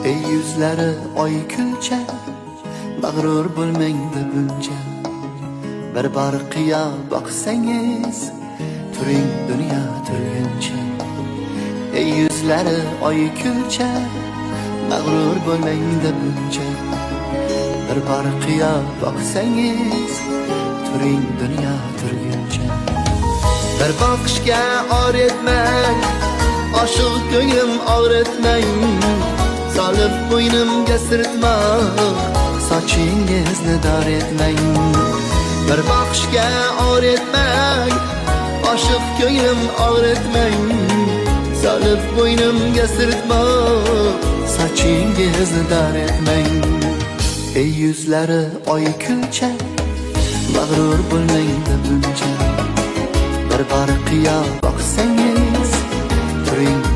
Ey yüzlari oy kulcha, mag'rur bo'lmangda buncha. Bir barqiya boqsangiz, turing dunyo turguncha. Ey yüzlari oy kulcha, mag'rur bo'lmangda buncha. Bir barqiya boqsangiz, turing dunyo turguncha. Bir boqishga or etmang, oshiq ko'nglim og'ritmang. Solib bo'ynimga sirtmoq, sochingizni dor etmang. Bir boqishga or etmang, oshiq ko'nglim og'ritmang. Solib bo'ynimga sirtmoq, sochingizni dor etmang. Ey yüzlari oy kulcha, mag'rur bo'lmangda buncha. Bir barqiya boqsangiz, turing